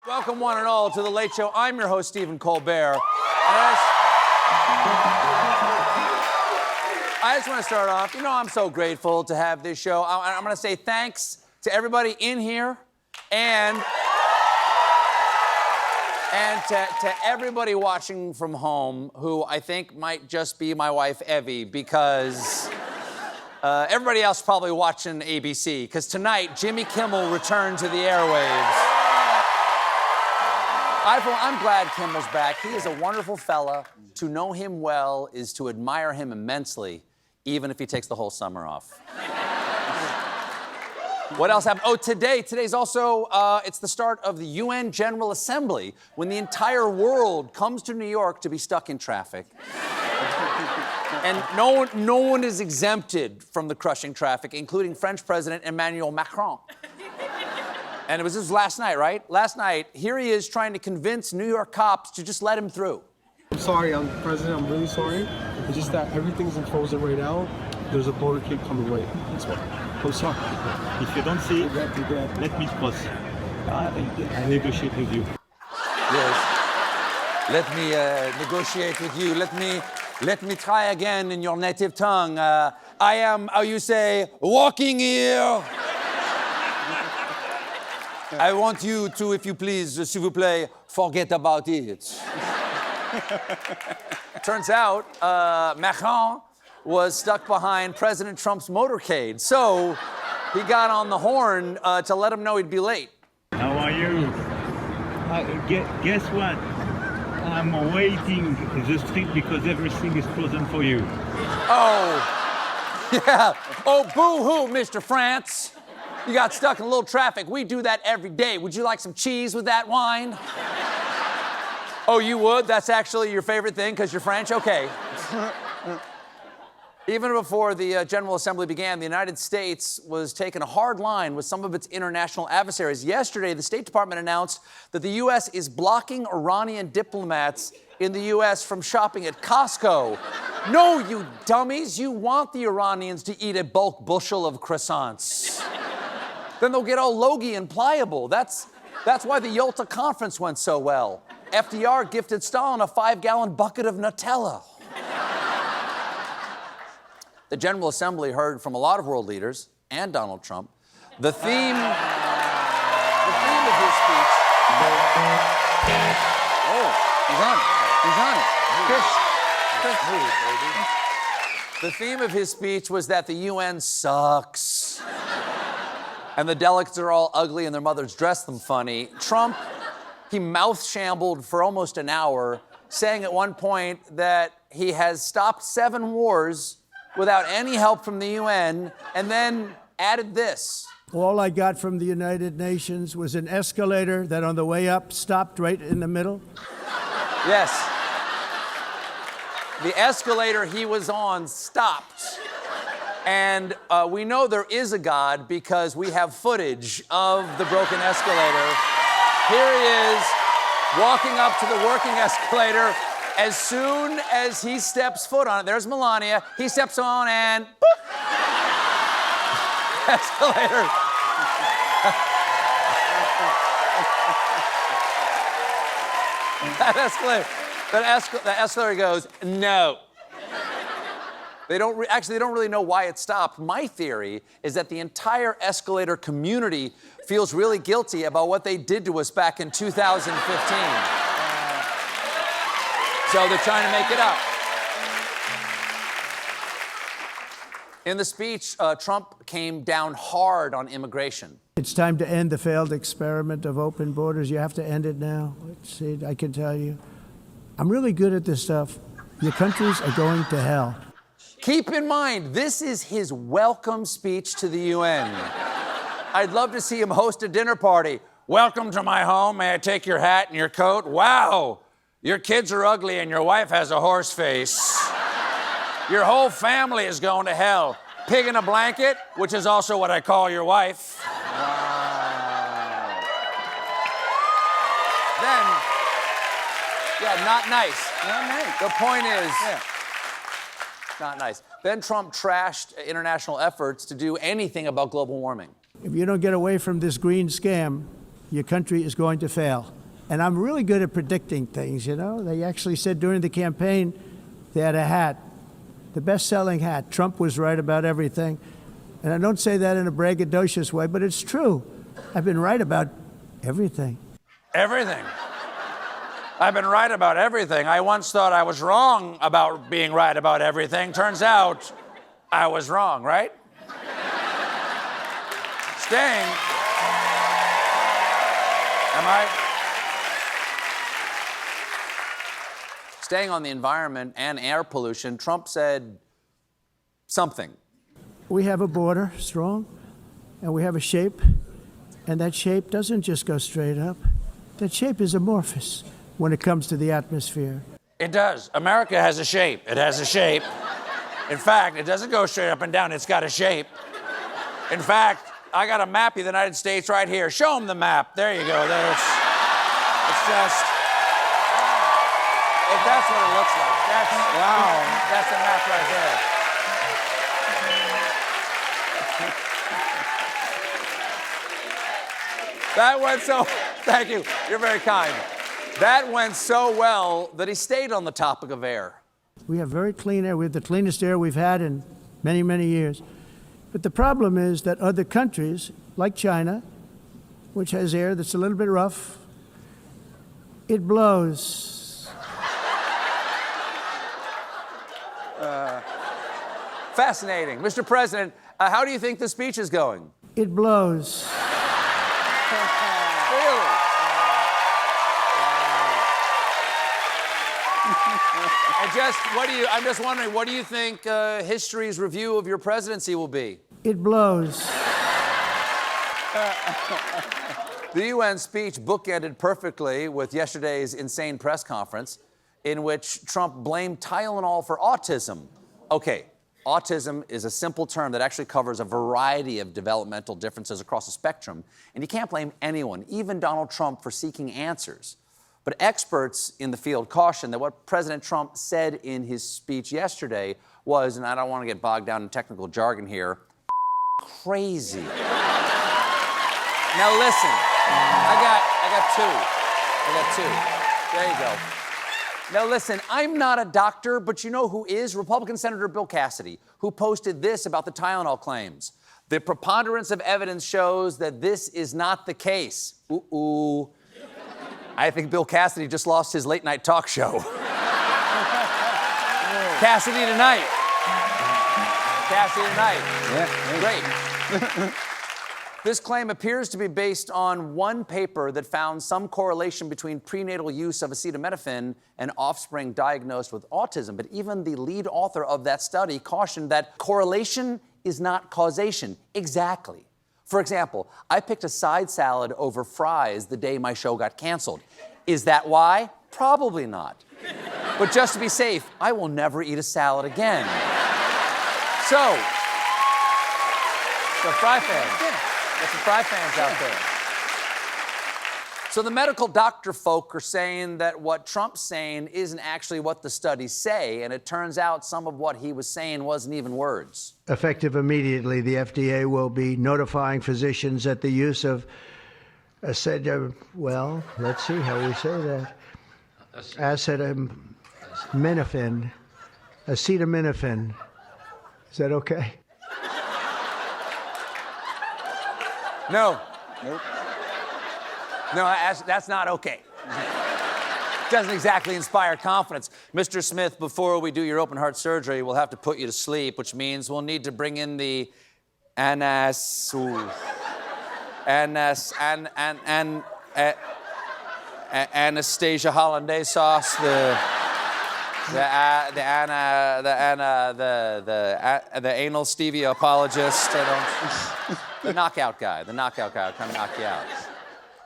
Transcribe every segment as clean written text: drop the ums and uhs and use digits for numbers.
Welcome, one and all, to The Late Show. I'm your host, Stephen Colbert. I just want to start off, I'm so grateful to have this show. I'm going to say thanks to everybody in here and to everybody watching from home who I think might just be my wife, Evie, because everybody else probably watching ABC, because tonight, Jimmy Kimmel returned to the airwaves. I'm glad Kimmel's back. He is a wonderful fella. To know him well is to admire him immensely, even if he takes the whole summer off. What else happened? Oh, today's also, it's the start of the UN General Assembly, when the entire world comes to New York to be stuck in traffic. And no one is exempted from the crushing traffic, including French President Emmanuel Macron. And this was last night, right? Last night, here he is trying to convince New York cops to just let him through. I'm sorry, President, I'm really sorry. It's just that everything's frozen right now. There's a motorcade coming right. That's why. I'm sorry. If you don't see it, let me cross. I negotiate with you. Yes. Let me negotiate with you. Let me try again in your native tongue. I am, how you say, walking here. I want you to, if you please, s'il vous plaît, forget about it. Turns out, Macron was stuck behind President Trump's motorcade, so he got on the horn to let him know he'd be late. How are you? Guess what? I'm waiting in the street because everything is frozen for you. Oh, yeah. Oh, boo-hoo, Mr. France. You got stuck in a little traffic. We do that every day. Would you like some cheese with that wine? Oh, you would? That's actually your favorite thing because you're French? Okay. Even before the General Assembly began, the United States was taking a hard line with some of its international adversaries. Yesterday, the State Department announced that the U.S. is blocking Iranian diplomats in the U.S. from shopping at Costco. No, you dummies. You want the Iranians to eat a bulk bushel of croissants. Then they'll get all logy and pliable. That's why the Yalta Conference went so well. FDR gifted Stalin a 5-gallon bucket of Nutella. The General Assembly heard from a lot of world leaders and Donald Trump. The theme of his speech. The theme of his speech was that the UN sucks. And the delegates are all ugly and their mothers dress them funny. Trump, he mouth-shambled for almost an hour, saying at one point that he has stopped 7 wars without any help from the UN, and then added this. All I got from the United Nations was an escalator that on the way up stopped right in the middle. Yes. The escalator he was on stopped. And we know there is a God because we have footage of the broken escalator. Here he is, walking up to the working escalator. As soon as he steps foot on it, there's Melania, he steps on and boop! Escalator. That escalator goes, no. They don't really know why it stopped. My theory is that the entire escalator community feels really guilty about what they did to us back in 2015. So they're trying to make it up. In the speech, Trump came down hard on immigration. It's time to end the failed experiment of open borders. You have to end it now. See, I can tell you. I'm really good at this stuff. Your countries are going to hell. Keep in mind, this is his welcome speech to the UN. I'd love to see him host a dinner party. Welcome to my home. May I take your hat and your coat? Wow, your kids are ugly and your wife has a horse face. Your whole family is going to hell. Pig in a blanket, which is also what I call your wife. Wow. Then, yeah, not nice. Not nice. The point is, yeah. Not nice. Then Trump trashed international efforts to do anything about global warming. If you don't get away from this green scam, your country is going to fail. And I'm really good at predicting things, you know. They actually said during the campaign, they had a hat, the best-selling hat. Trump was right about everything. And I don't say that in a braggadocious way, but it's true. I've been right about everything. Everything. I've been right about everything. I once thought I was wrong about being right about everything. Turns out I was wrong, right? Staying. Am I? Staying on the environment and air pollution, Trump said something. We have a border, strong, and we have a shape, and that shape doesn't just go straight up. That shape is amorphous when it comes to the atmosphere. It does. America has a shape. It has a shape. In fact, it doesn't go straight up and down. It's got a shape. In fact, I got a map of the United States right here. Show them the map. There you go. There it's just... That's what it looks like. Wow. That's the map right there. That went so... Thank you. You're very kind. That went so well that he stayed on the topic of air. We have very clean air. We have the cleanest air we've had in many, many years. But the problem is that other countries, like China, which has air that's a little bit rough, it blows. Fascinating. Mr. President, how do you think the speech is going? It blows. Really? I'm just wondering, what do you think history's review of your presidency will be? It blows. The UN speech bookended perfectly with yesterday's insane press conference in which Trump blamed Tylenol for autism. Okay, autism is a simple term that actually covers a variety of developmental differences across the spectrum, and you can't blame anyone, even Donald Trump, for seeking answers. But experts in the field caution that what President Trump said in his speech yesterday was, and I don't want to get bogged down in technical jargon here, crazy. Now listen, I got two. There you go. Now listen, I'm not a doctor, but you know who is? Republican Senator Bill Cassidy, who posted this about the Tylenol claims. The preponderance of evidence shows that this is not the case. Ooh. I think Bill Cassidy just lost his late-night talk show. Cassidy tonight. Cassidy tonight. Yeah, great. This claim appears to be based on one paper that found some correlation between prenatal use of acetaminophen and offspring diagnosed with autism. But even the lead author of that study cautioned that correlation is not causation. Exactly. For example, I picked a side salad over fries the day my show got canceled. Is that why? Probably not. But just to be safe, I will never eat a salad again. So fry fans. Get some fry fans out there. So the medical doctor folk are saying that what Trump's saying isn't actually what the studies say, and it turns out some of what he was saying wasn't even words. Effective immediately, the FDA will be notifying physicians that the use of let's see how we say that. Acetaminophen. Is that okay? No. Nope. No, that's not okay. Doesn't exactly inspire confidence. Mr. Smith, before we do your open heart surgery, we'll have to put you to sleep, which means we'll need to bring in the anesthesia hollandaise sauce, the anal stevia apologist. The knockout guy will come knock you out.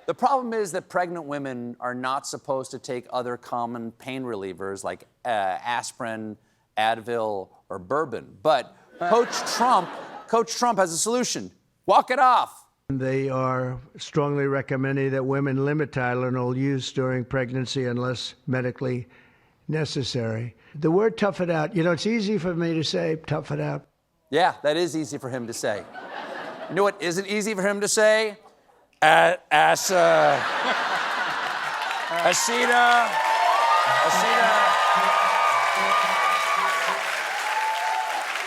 The problem is that pregnant women are not supposed to take other common pain relievers like aspirin, Advil, or bourbon. But Coach Trump has a solution. Walk it off. They are strongly recommending that women limit Tylenol use during pregnancy unless medically necessary. The word tough it out, it's easy for me to say, tough it out. Yeah, that is easy for him to say. You know what isn't easy for him to say? Aceta.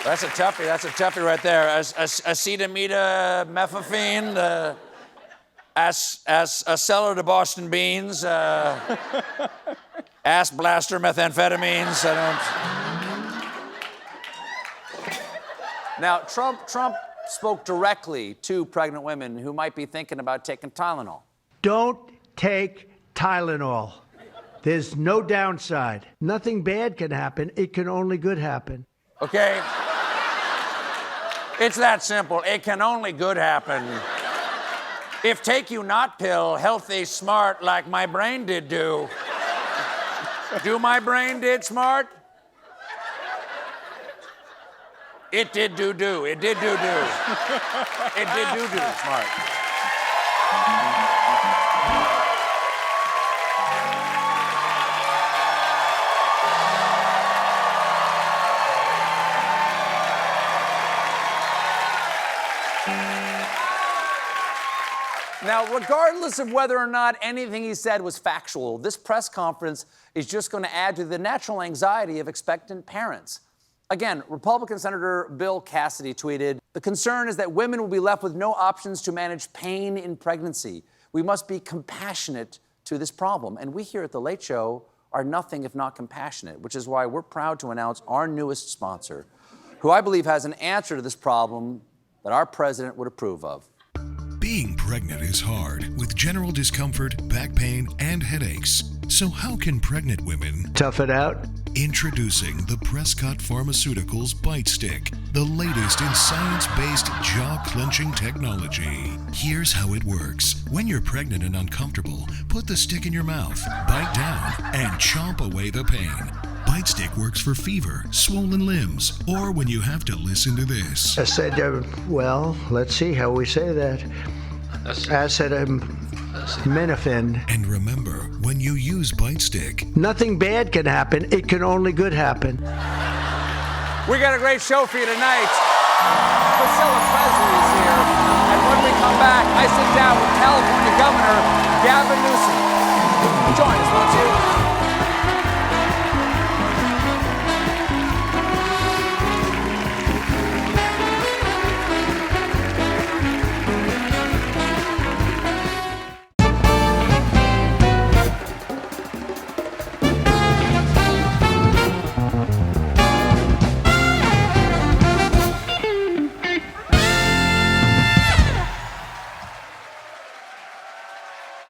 That's a toughie right there. Acetaminophen, a cellar to Boston beans, ass blaster methamphetamines. Now, Trump spoke directly to pregnant women who might be thinking about taking Tylenol. Don't take Tylenol. There's no downside. Nothing bad can happen. It can only good happen. Okay? It's that simple. It can only good happen. If take you not pill, healthy, smart, like my brain did do. Do my brain did smart? It did do. It did do. It did do smart. Now, regardless of whether or not anything he said was factual, this press conference is just going to add to the natural anxiety of expectant parents. Again, Republican Senator Bill Cassidy tweeted, "The concern is that women will be left with no options to manage pain in pregnancy. We must be compassionate to this problem." And we here at The Late Show are nothing if not compassionate, which is why we're proud to announce our newest sponsor, who I believe has an answer to this problem that our president would approve of. Being pregnant is hard, with general discomfort, back pain, and headaches. So how can pregnant women Tough it out. Introducing the Prescott Pharmaceuticals Bite Stick, the latest in science-based jaw-clenching technology. Here's how it works. When you're pregnant and uncomfortable, put the stick in your mouth, bite down, and chomp away the pain. Bite Stick works for fever, swollen limbs, or when you have to listen to this. I said, well, let's see how we say that. Acetaminophen. And remember, when you use Bite Stick, Nothing bad can happen. It can only good happen. We got a great show for you tonight. Priscilla Presley is here. And when we come back, I sit down with California Governor Gavin Newsom. Join us, won't you?